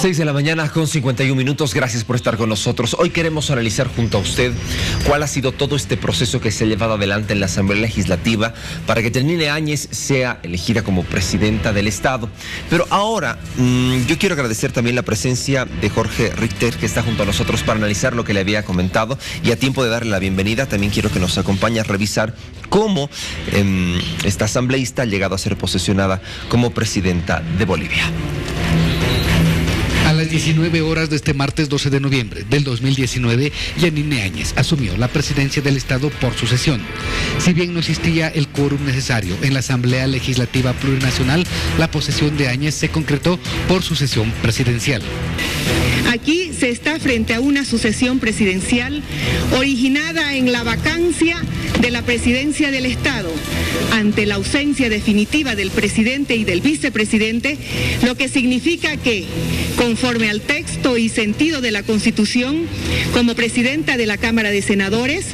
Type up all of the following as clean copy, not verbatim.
6 de la mañana con 51 minutos. Gracias por estar con nosotros. Hoy queremos analizar junto a usted cuál ha sido todo este proceso que se ha llevado adelante en la Asamblea Legislativa para que Yanine Áñez sea elegida como presidenta del Estado. Pero ahora yo quiero agradecer también la presencia de Jorge Richter, que está junto a nosotros para analizar lo que le había comentado, y a tiempo de darle la bienvenida también quiero que nos acompañe a revisar cómo esta asambleísta ha llegado a ser posesionada como presidenta de Bolivia. A las 19 horas de este martes 12 de noviembre del 2019, Yanine Áñez asumió la presidencia del Estado por sucesión. Si bien no existía el quórum necesario en la Asamblea Legislativa Plurinacional, la posesión de Áñez se concretó por sucesión presidencial. Aquí se está frente a una sucesión presidencial originada en la vacancia de la presidencia del Estado, ante la ausencia definitiva del presidente y del vicepresidente, lo que significa que, conforme al texto y sentido de la Constitución, como presidenta de la Cámara de Senadores,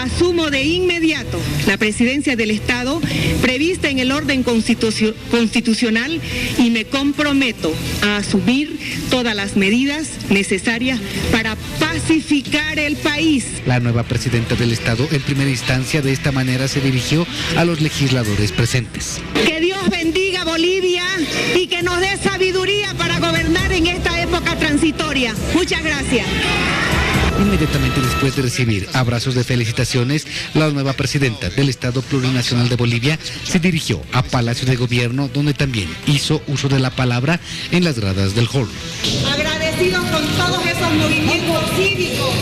asumo de inmediato la presidencia del Estado prevista en el orden constitucional y me comprometo a asumir todas las medidas necesarias para pacificar el país. La nueva presidenta del Estado, en primera instancia, de esta manera se dirigió a los legisladores presentes. Que Dios bendiga Bolivia y que nos dé sabiduría para gobernar en esta época transitoria. Muchas gracias. Inmediatamente después de recibir abrazos de felicitaciones, la nueva presidenta del Estado Plurinacional de Bolivia se dirigió a Palacio de Gobierno, donde también hizo uso de la palabra en las gradas del hall. Agradecidos con todos esos movimientos cívicos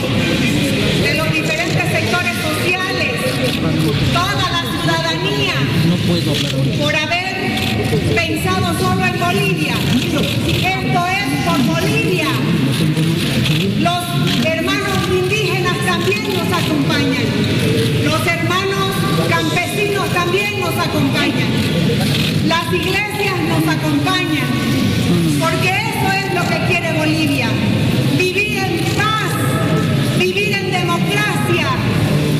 de los diferentes sectores sociales, toda la ciudadanía, por haber pensado solo en Bolivia. Esto es por Bolivia. Los hermanos indígenas también nos acompañan. Los hermanos campesinos también nos acompañan. Las iglesias nos acompañan. Porque eso es lo que quiere Bolivia. Vivir en paz, vivir en democracia,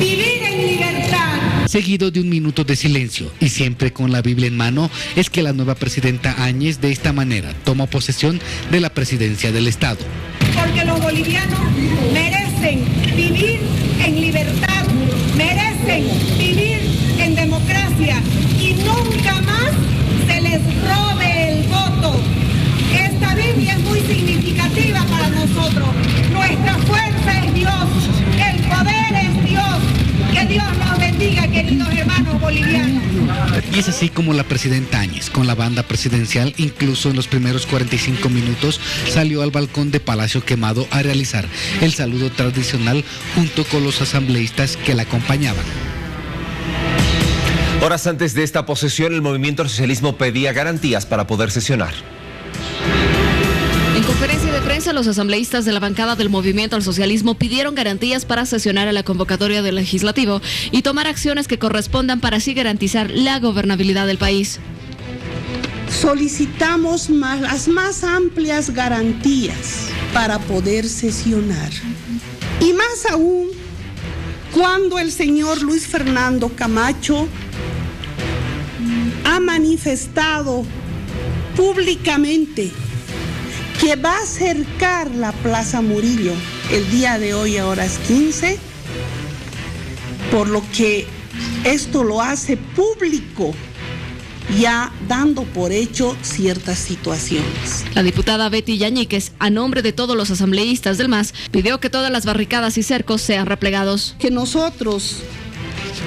vivir en libertad. Seguido de un minuto de silencio y siempre con la Biblia en mano, es que la nueva presidenta Áñez de esta manera toma posesión de la presidencia del Estado. Porque los bolivianos merecen vivir en libertad, merecen vivir en democracia y nunca más se les robe el voto. Esta Biblia es muy significativa para nosotros. Nuestra fuerza es Dios, el poder es Dios. Que Dios nos bendiga, queridos hermanos bolivianos. Y es así como la presidenta Áñez, con la banda presidencial, incluso en los primeros 45 minutos, salió al balcón de Palacio Quemado a realizar el saludo tradicional junto con los asambleístas que la acompañaban. Horas antes de esta posesión, el movimiento al socialismo pedía garantías para poder sesionar. En conferencia de prensa, los asambleístas de la bancada del Movimiento al Socialismo pidieron garantías para sesionar a la convocatoria del Legislativo y tomar acciones que correspondan para así garantizar la gobernabilidad del país. Solicitamos las más amplias garantías para poder sesionar. Y más aún, cuando el señor Luis Fernando Camacho ha manifestado públicamente que va a acercar la Plaza Murillo el día de hoy a horas 15, por lo que esto lo hace público, ya dando por hecho ciertas situaciones. La diputada Betty Yañíquez, a nombre de todos los asambleístas del MAS, pidió que todas las barricadas y cercos sean replegados. Que nosotros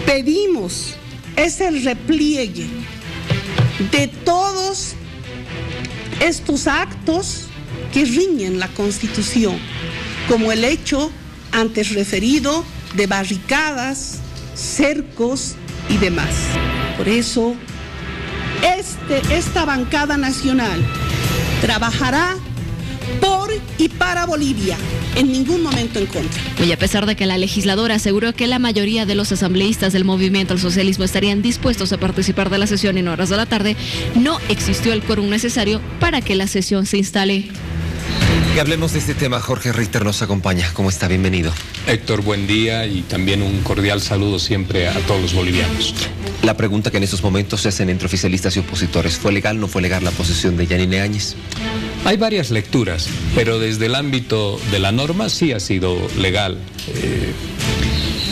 pedimos es el repliegue de todos estos actos que riñen la Constitución, como el hecho antes referido de barricadas, cercos y demás. Por eso, esta bancada nacional trabajará por y para Bolivia, en ningún momento en contra. Y a pesar de que la legisladora aseguró que la mayoría de los asambleístas del Movimiento al Socialismo estarían dispuestos a participar de la sesión en horas de la tarde, no existió el quórum necesario para que la sesión se instale. Que hablemos de este tema, Jorge Richter nos acompaña. ¿Cómo está? Bienvenido. Héctor, buen día y también un cordial saludo siempre a todos los bolivianos. La pregunta que en estos momentos se hacen entre oficialistas y opositores, ¿fue legal o no fue legal la posesión de Yanine Áñez? Hay varias lecturas, pero desde el ámbito de la norma sí ha sido legal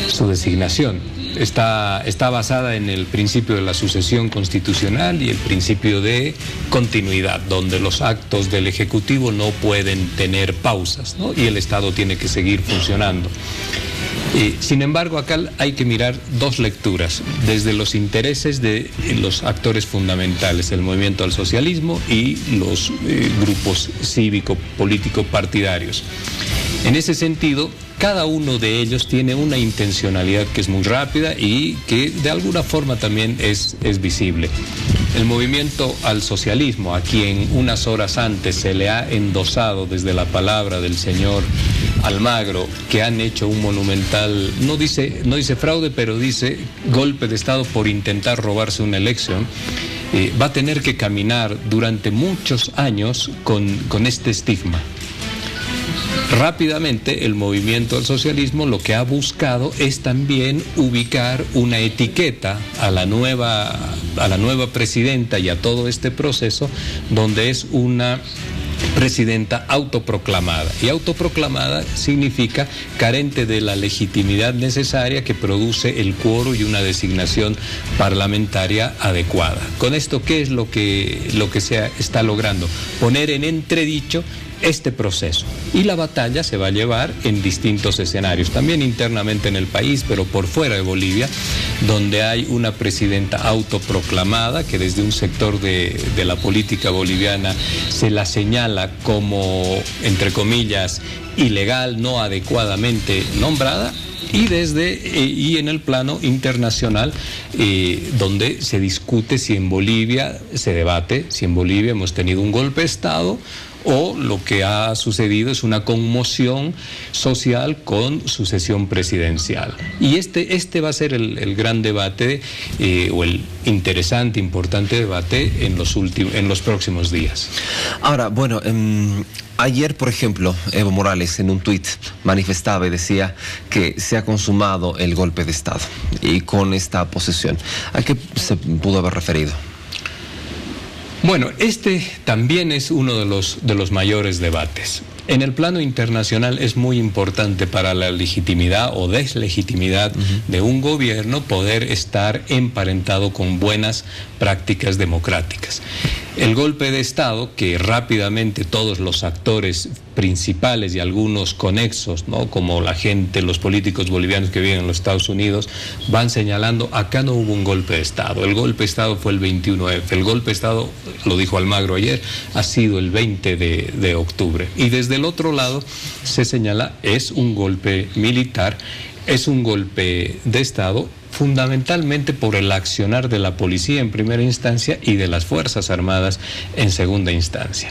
su designación. Está basada en el principio de la sucesión constitucional y el principio de continuidad, donde los actos del Ejecutivo no pueden tener pausas, ¿no? Y el Estado tiene que seguir funcionando. Sin embargo, acá hay que mirar dos lecturas, desde los intereses de los actores fundamentales, el movimiento al socialismo y los grupos cívico-político partidarios. En ese sentido, cada uno de ellos tiene una intencionalidad que es muy rápida y que de alguna forma también es visible. El movimiento al socialismo, a quien unas horas antes se le ha endosado desde la palabra del señor Almagro, que han hecho un monumental, no dice fraude, pero dice golpe de Estado por intentar robarse una elección, va a tener que caminar durante muchos años con este estigma. Rápidamente el movimiento al socialismo lo que ha buscado es también ubicar una etiqueta a la nueva presidenta y a todo este proceso, donde es una presidenta autoproclamada. Y autoproclamada significa carente de la legitimidad necesaria que produce el quórum y una designación parlamentaria adecuada. Con esto, ¿qué es lo que se está logrando? Poner en entredicho este proceso, y la batalla se va a llevar en distintos escenarios, también internamente en el país, pero por fuera de Bolivia, donde hay una presidenta autoproclamada que desde un sector de la política boliviana se la señala como, entre comillas, ilegal, no adecuadamente nombrada, y en el plano internacional, donde se discute si en Bolivia, se debate si en Bolivia hemos tenido un golpe de Estado o lo que ha sucedido es una conmoción social con sucesión presidencial. Y este va a ser el gran debate, o el interesante, importante debate en los próximos días. Ahora, bueno, ayer, por ejemplo, Evo Morales en un tuit manifestaba y decía que se ha consumado el golpe de Estado, y con esta posesión, ¿a qué se pudo haber referido? Bueno, este también es uno de los mayores debates. En el plano internacional es muy importante para la legitimidad o deslegitimidad de un gobierno poder estar emparentado con buenas prácticas democráticas. El golpe de Estado, que rápidamente todos los actores principales y algunos conexos, ¿no?, como la gente, los políticos bolivianos que viven en los Estados Unidos, van señalando, acá no hubo un golpe de Estado, el golpe de Estado fue el 21F, el golpe de Estado, lo dijo Almagro ayer, ha sido el 20 de octubre. Y desde el otro lado se señala, es un golpe militar, es un golpe de Estado, fundamentalmente por el accionar de la policía en primera instancia y de las Fuerzas Armadas en segunda instancia.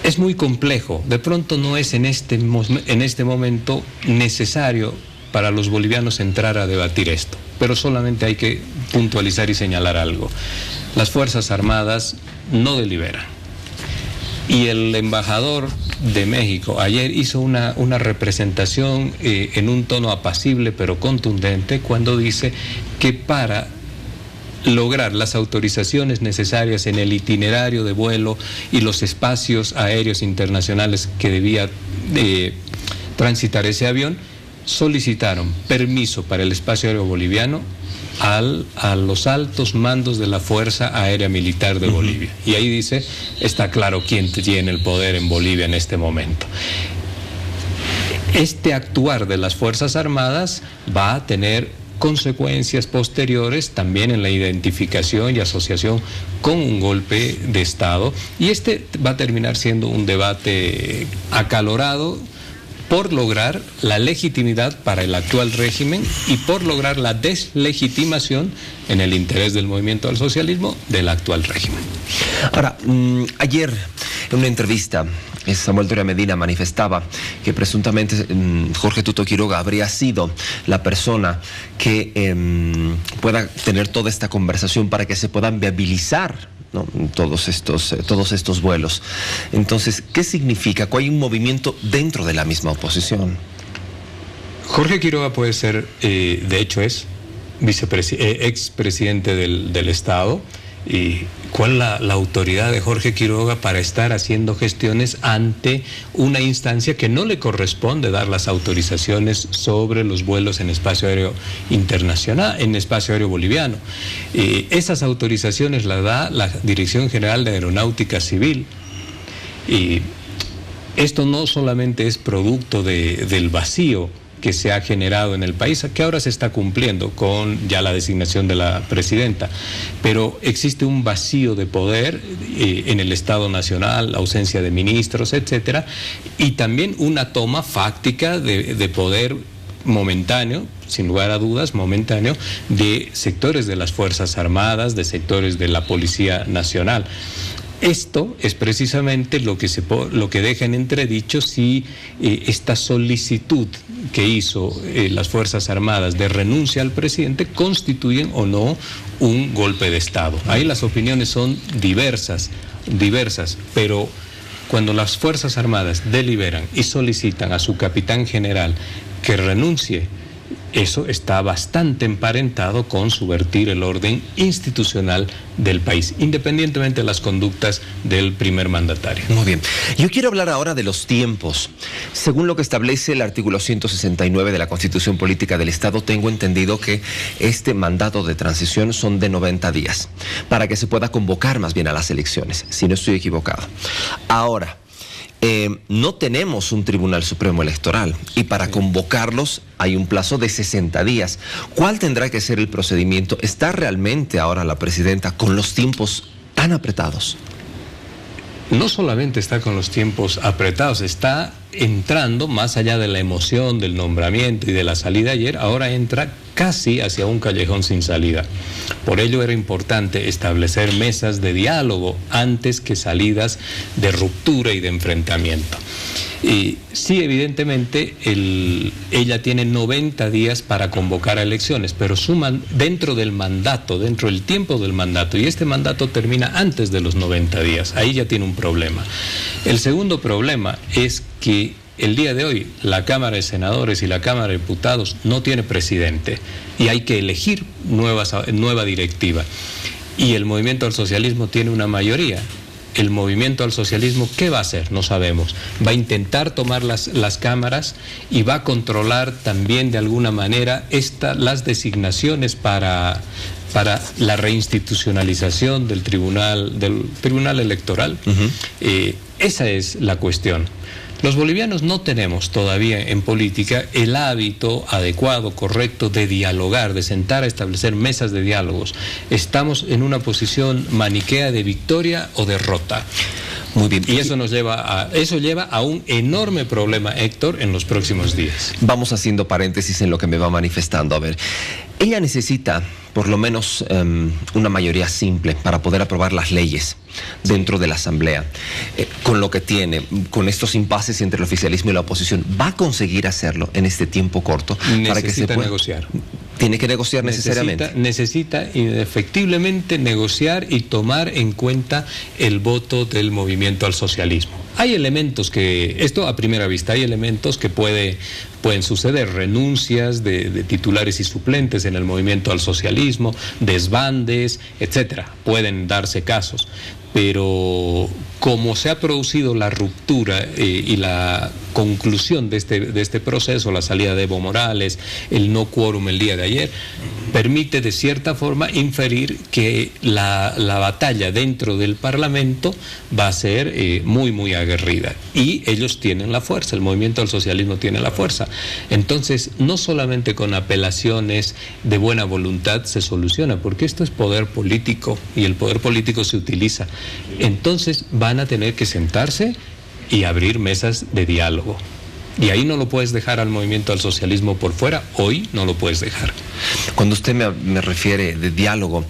Es muy complejo, de pronto no es en este momento necesario para los bolivianos entrar a debatir esto, pero solamente hay que puntualizar y señalar algo. Las Fuerzas Armadas no deliberan. Y el embajador de México ayer hizo una representación en un tono apacible pero contundente cuando dice que para lograr las autorizaciones necesarias en el itinerario de vuelo y los espacios aéreos internacionales que debía transitar ese avión, solicitaron permiso para el espacio aéreo boliviano a los altos mandos de la Fuerza Aérea Militar de Bolivia. Y ahí dice, está claro quién tiene el poder en Bolivia en este momento. Este actuar de las Fuerzas Armadas va a tener consecuencias posteriores también en la identificación y asociación con un golpe de Estado, y este va a terminar siendo un debate acalorado por lograr la legitimidad para el actual régimen y por lograr la deslegitimación en el interés del movimiento al socialismo del actual régimen. Ahora, ayer en una entrevista, Samuel Doria Medina manifestaba que presuntamente Jorge Tuto Quiroga habría sido la persona que pueda tener toda esta conversación para que se puedan viabilizar, ¿no?, todos estos vuelos. Entonces, ¿qué significa? ¿Hay un movimiento dentro de la misma oposición? Jorge Quiroga puede ser, de hecho es expresidente del Estado, ¿Cuál la autoridad de Jorge Quiroga para estar haciendo gestiones ante una instancia que no le corresponde dar las autorizaciones sobre los vuelos en espacio aéreo internacional, en espacio aéreo boliviano? Esas autorizaciones las da la Dirección General de Aeronáutica Civil. Y esto no solamente es producto del vacío que se ha generado en el país, que ahora se está cumpliendo con ya la designación de la presidenta, pero existe un vacío de poder en el Estado Nacional, ausencia de ministros, etcétera, y también una toma fáctica de poder momentáneo, sin lugar a dudas, momentáneo, de sectores de las Fuerzas Armadas, de sectores de la Policía Nacional. Esto es precisamente lo que deja en entredicho si esta solicitud que hizo las Fuerzas Armadas de renuncia al presidente constituyen o no un golpe de Estado. Ahí las opiniones son diversas, pero cuando las Fuerzas Armadas deliberan y solicitan a su capitán general que renuncie, eso está bastante emparentado con subvertir el orden institucional del país, independientemente de las conductas del primer mandatario. Muy bien. Yo quiero hablar ahora de los tiempos. Según lo que establece el artículo 169 de la Constitución Política del Estado, tengo entendido que este mandato de transición son de 90 días, para que se pueda convocar más bien a las elecciones, si no estoy equivocado. Ahora, no tenemos un Tribunal Supremo Electoral y para convocarlos hay un plazo de 60 días. ¿Cuál tendrá que ser el procedimiento? ¿Está realmente ahora la presidenta con los tiempos tan apretados? No solamente está con los tiempos apretados, está entrando más allá de la emoción del nombramiento y de la salida ayer, ahora entra casi hacia un callejón sin salida. Por ello era importante establecer mesas de diálogo antes que salidas de ruptura y de enfrentamiento. Y sí, evidentemente, ella tiene 90 días para convocar a elecciones, pero dentro del mandato, dentro del tiempo del mandato, y este mandato termina antes de los 90 días, ahí ya tiene un problema. El segundo problema es que el día de hoy la Cámara de Senadores y la Cámara de Diputados no tiene presidente y hay que elegir nueva directiva. Y el Movimiento al Socialismo tiene una mayoría. El Movimiento al Socialismo, ¿qué va a hacer? No sabemos. Va a intentar tomar las cámaras y va a controlar también de alguna manera las designaciones para la reinstitucionalización del Tribunal Electoral. Esa es la cuestión. Los bolivianos no tenemos todavía en política el hábito adecuado, correcto de dialogar, de sentar a establecer mesas de diálogos. Estamos en una posición maniquea de victoria o derrota. Muy bien. Y eso lleva a un enorme problema, Héctor, en los próximos días. Vamos haciendo paréntesis en lo que me va manifestando. A ver, ella necesita por lo menos una mayoría simple para poder aprobar las leyes dentro de la Asamblea. Con lo que tiene, con estos impases entre el oficialismo y la oposición, ¿va a conseguir hacerlo en este tiempo corto? Necesita negociar. Tiene que negociar necesariamente. Necesita indefectiblemente negociar y tomar en cuenta el voto del Movimiento al Socialismo. Hay elementos esto a primera vista, hay elementos que pueden suceder, renuncias de titulares y suplentes en el Movimiento al Socialismo, desbandes, etcétera. Pueden darse casos, pero como se ha producido la ruptura y la conclusión de este proceso, la salida de Evo Morales, el no quórum el día de ayer, permite de cierta forma inferir que la batalla dentro del Parlamento va a ser muy, muy aguerrida. Y ellos tienen la fuerza, el Movimiento al Socialismo tiene la fuerza. Entonces, no solamente con apelaciones de buena voluntad se soluciona, porque esto es poder político y el poder político se utiliza. Entonces, van a tener que sentarse y abrir mesas de diálogo. Y ahí no lo puedes dejar al Movimiento al Socialismo por fuera, hoy no lo puedes dejar. Cuando usted me refiere de diálogo,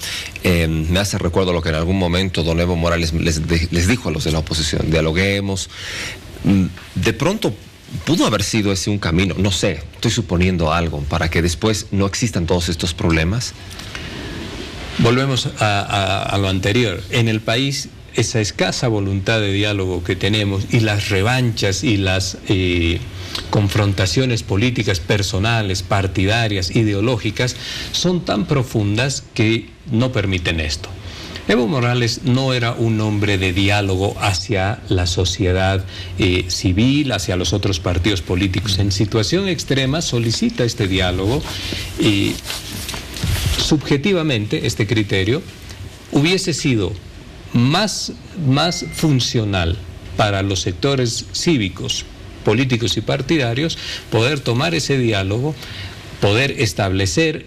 me hace recuerdo lo que en algún momento don Evo Morales les dijo a los de la oposición: dialoguemos. De pronto pudo haber sido ese un camino, no sé, estoy suponiendo algo, para que después no existan todos estos problemas. Volvemos a lo anterior. En el país, esa escasa voluntad de diálogo que tenemos y las revanchas y las confrontaciones políticas, personales, partidarias, ideológicas, son tan profundas que no permiten esto. Evo Morales no era un hombre de diálogo hacia la sociedad civil, hacia los otros partidos políticos. En situación extrema solicita este diálogo y subjetivamente este criterio hubiese sido más funcional para los sectores cívicos, políticos y partidarios poder tomar ese diálogo, poder establecer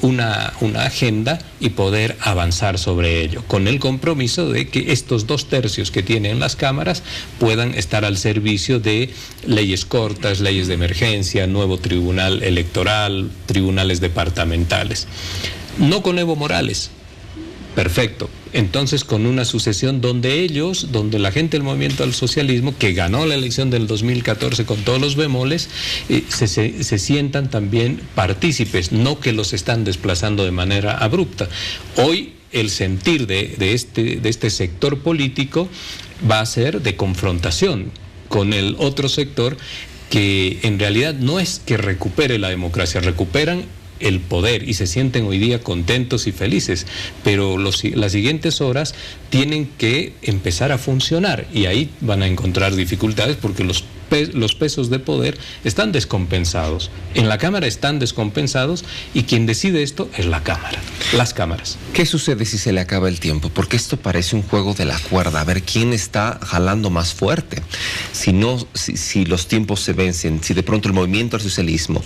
una agenda y poder avanzar sobre ello, con el compromiso de que estos 2/3 que tienen las cámaras puedan estar al servicio de leyes cortas, leyes de emergencia, nuevo tribunal electoral, tribunales departamentales. No con Evo Morales. Perfecto. Entonces, con una sucesión donde la gente del movimiento al socialismo, que ganó la elección del 2014 con todos los bemoles, se sientan también partícipes, no que los están desplazando de manera abrupta. Hoy el sentir de este sector político va a ser de confrontación con el otro sector que en realidad no es que recupere la democracia, recuperan el poder y se sienten hoy día contentos y felices, pero las siguientes horas tienen que empezar a funcionar y ahí van a encontrar dificultades porque los pesos de poder están descompensados. En la Cámara están descompensados y quien decide esto es la Cámara, las cámaras. ¿Qué sucede si se le acaba el tiempo? Porque esto parece un juego de la cuerda, a ver quién está jalando más fuerte. Si los tiempos se vencen, si de pronto el movimiento al socialismo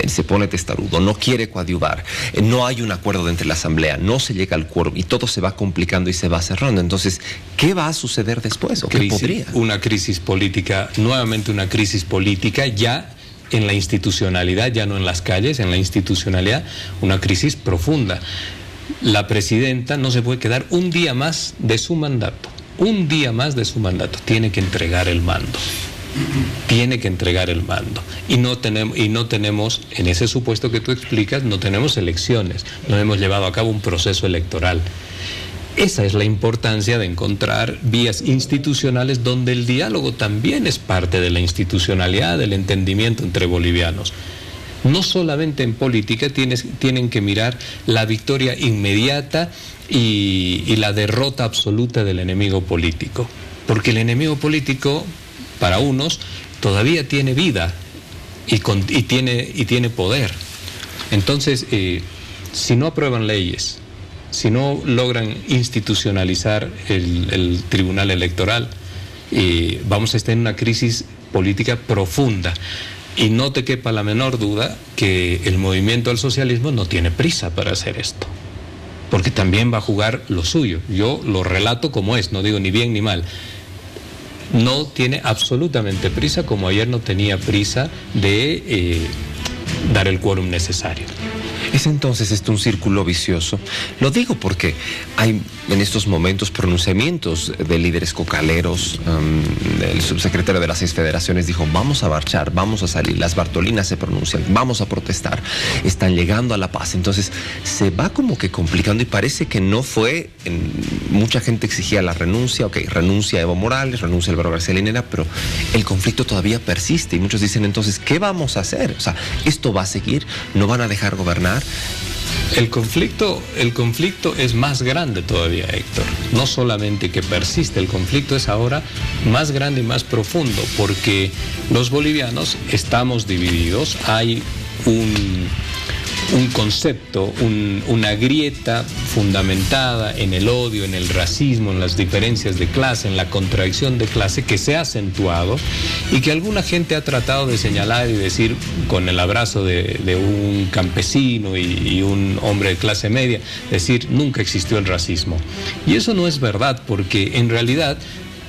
se pone testarudo, no quiere coadyuvar, no hay un acuerdo entre la Asamblea, no se llega al quórum y todo se va complicando y se va cerrando. Entonces, ¿qué va a suceder después? ¿O qué podría? Una crisis política, nuevamente una crisis política ya en la institucionalidad, ya no en las calles, en la institucionalidad, una crisis profunda. La presidenta no se puede quedar un día más de su mandato, tiene que entregar el mando. Y no tenemos, en ese supuesto que tú explicas, no tenemos elecciones, no hemos llevado a cabo un proceso electoral. Esa es la importancia de encontrar vías institucionales donde el diálogo también es parte de la institucionalidad, del entendimiento entre bolivianos. No solamente en política tienen que mirar la victoria inmediata y la derrota absoluta del enemigo político, porque el enemigo político para unos todavía tiene vida y tiene poder. Entonces, si no aprueban leyes, si no logran institucionalizar el Tribunal Electoral, vamos a estar en una crisis política profunda. Y no te quepa la menor duda que el movimiento al socialismo no tiene prisa para hacer esto, porque también va a jugar lo suyo. Yo lo relato como es, no digo ni bien ni mal. No tiene absolutamente prisa, como ayer no tenía prisa de dar el quórum necesario. ¿Es entonces un círculo vicioso? Lo digo porque hay en estos momentos pronunciamientos de líderes cocaleros. El subsecretario de las 6 federaciones dijo: vamos a marchar, vamos a salir. Las Bartolinas se pronuncian, vamos a protestar. Están llegando a la paz. Entonces se va como que complicando y parece que no fue... mucha gente exigía la renuncia. Ok, renuncia Evo Morales, renuncia Álvaro García Linera, pero el conflicto todavía persiste y muchos dicen entonces, ¿qué vamos a hacer? O sea, ¿esto va a seguir? ¿No van a dejar gobernar? El conflicto es más grande todavía, Héctor. No solamente que persiste, el conflicto es ahora más grande y más profundo, porque los bolivianos estamos divididos. Hay un concepto, una grieta fundamentada en el odio, en el racismo, en las diferencias de clase, en la contradicción de clase que se ha acentuado y que alguna gente ha tratado de señalar y decir con el abrazo de un campesino y un hombre de clase media, decir nunca existió el racismo. Y eso no es verdad, porque en realidad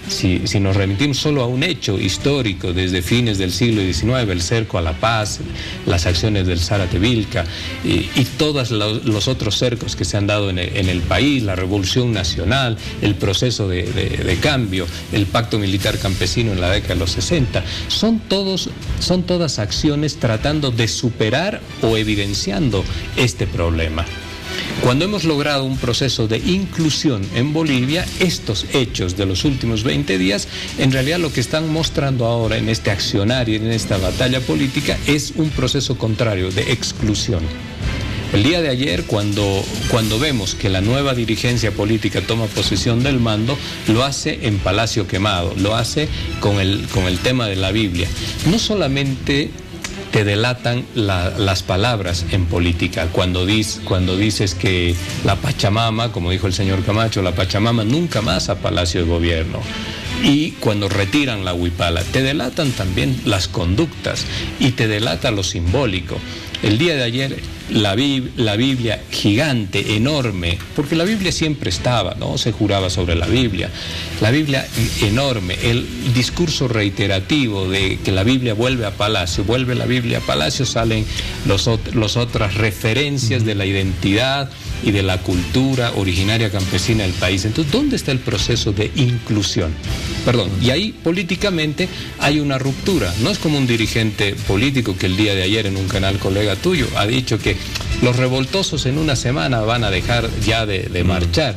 si nos remitimos solo a un hecho histórico desde fines del siglo XIX, el cerco a la paz, las acciones del Zárate Vilca y todos los otros cercos que se han dado en el país, la Revolución Nacional, el proceso de cambio, el pacto militar campesino en la década de los 60, son todas acciones tratando de superar o evidenciando este problema. Cuando hemos logrado un proceso de inclusión en Bolivia, estos hechos de los últimos 20 días, en realidad lo que están mostrando ahora en este accionar y en esta batalla política es un proceso contrario de exclusión. El día de ayer, cuando vemos que la nueva dirigencia política toma posesión del mando, lo hace en Palacio Quemado, lo hace con el tema de la Biblia. No solamente te delatan las palabras en política, cuando dices que la Pachamama, como dijo el señor Camacho, la Pachamama nunca más a Palacio de Gobierno. Y cuando retiran la huipala, te delatan también las conductas y te delata lo simbólico. El día de ayer la Biblia gigante, enorme, porque la Biblia siempre estaba, ¿no? Se juraba sobre la Biblia enorme, el discurso reiterativo de que la Biblia vuelve a Palacio, salen las otras referencias de la identidad y de la cultura originaria campesina del país. Entonces, ¿dónde está el proceso de inclusión? Y ahí políticamente hay una ruptura. No es como un dirigente político que el día de ayer en un canal colega tuyo ha dicho que los revoltosos en una semana van a dejar ya de marchar.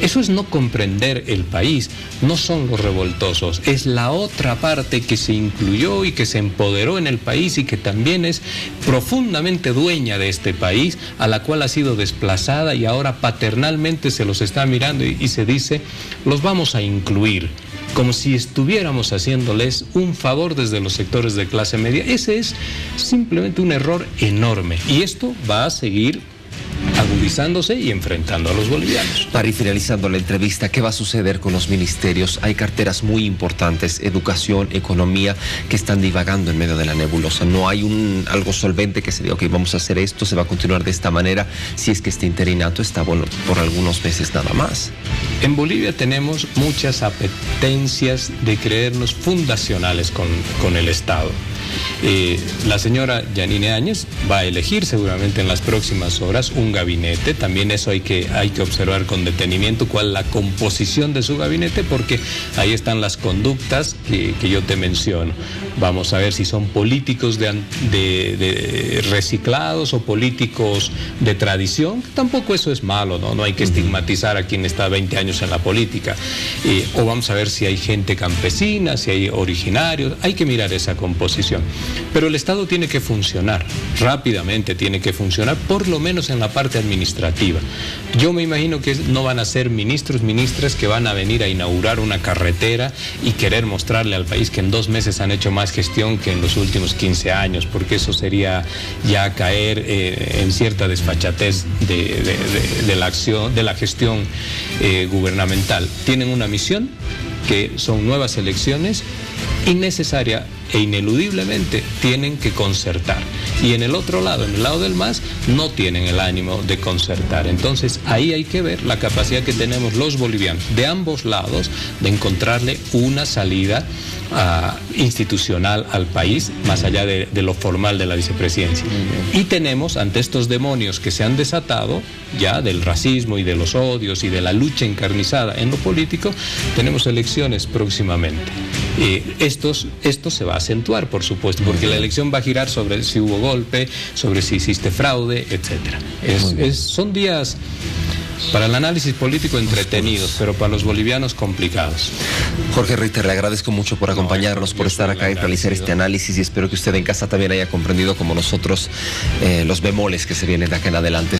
Eso es no comprender el país. No son los revoltosos, es la otra parte que se incluyó y que se empoderó en el país y que también es profundamente dueña de este país, a la cual ha sido desplazada y ahora paternalmente se los está mirando y se dice, los vamos a incluir, como si estuviéramos haciéndoles un favor desde los sectores de clase media. Ese es simplemente un error enorme y esto va a seguir agudizándose y enfrentando a los bolivianos. Para ir finalizando la entrevista, ¿qué va a suceder con los ministerios? Hay carteras muy importantes, educación, economía, que están divagando en medio de la nebulosa. No hay algo solvente que se diga, ok, vamos a hacer esto, se va a continuar de esta manera, si es que este interinato está bueno por algunos meses nada más. En Bolivia tenemos muchas apetencias de creernos fundacionales con el Estado. La señora Yanine Áñez va a elegir seguramente en las próximas horas un gabinete. También eso hay que observar con detenimiento cuál es la composición de su gabinete, porque ahí están las conductas que yo te menciono. Vamos a ver si son políticos de reciclados o políticos de tradición. Tampoco eso es malo, ¿no? No hay que estigmatizar a quien está 20 años en la política. O vamos a ver si hay gente campesina, si hay originarios. Hay que mirar esa composición. Pero el Estado tiene que funcionar, rápidamente tiene que funcionar, por lo menos en la parte administrativa. Yo me imagino que no van a ser ministros, ministras que van a venir a inaugurar una carretera y querer mostrarle al país que en 2 meses han hecho más gestión que en los últimos 15 años, porque eso sería ya caer en cierta desfachatez de la acción, de la gestión gubernamental. Tienen una misión, que son nuevas elecciones, innecesaria e ineludiblemente tienen que concertar. Y en el otro lado, en el lado del MAS, no tienen el ánimo de concertar. Entonces ahí hay que ver la capacidad que tenemos los bolivianos de ambos lados de encontrarle una salida institucional al país, más allá de lo formal de la vicepresidencia. Y tenemos, ante estos demonios que se han desatado ya del racismo y de los odios y de la lucha encarnizada en lo político, tenemos elecciones próximamente. Esto se va a acentuar, por supuesto, porque la elección va a girar sobre si hubo golpe, sobre si hiciste fraude, etcétera. Son días para el análisis político entretenidos, pero para los bolivianos complicados. Jorge Ritter, le agradezco mucho por acompañarnos, por estar acá y realizar este análisis, y espero que usted en casa también haya comprendido como nosotros los bemoles que se vienen de acá en adelante.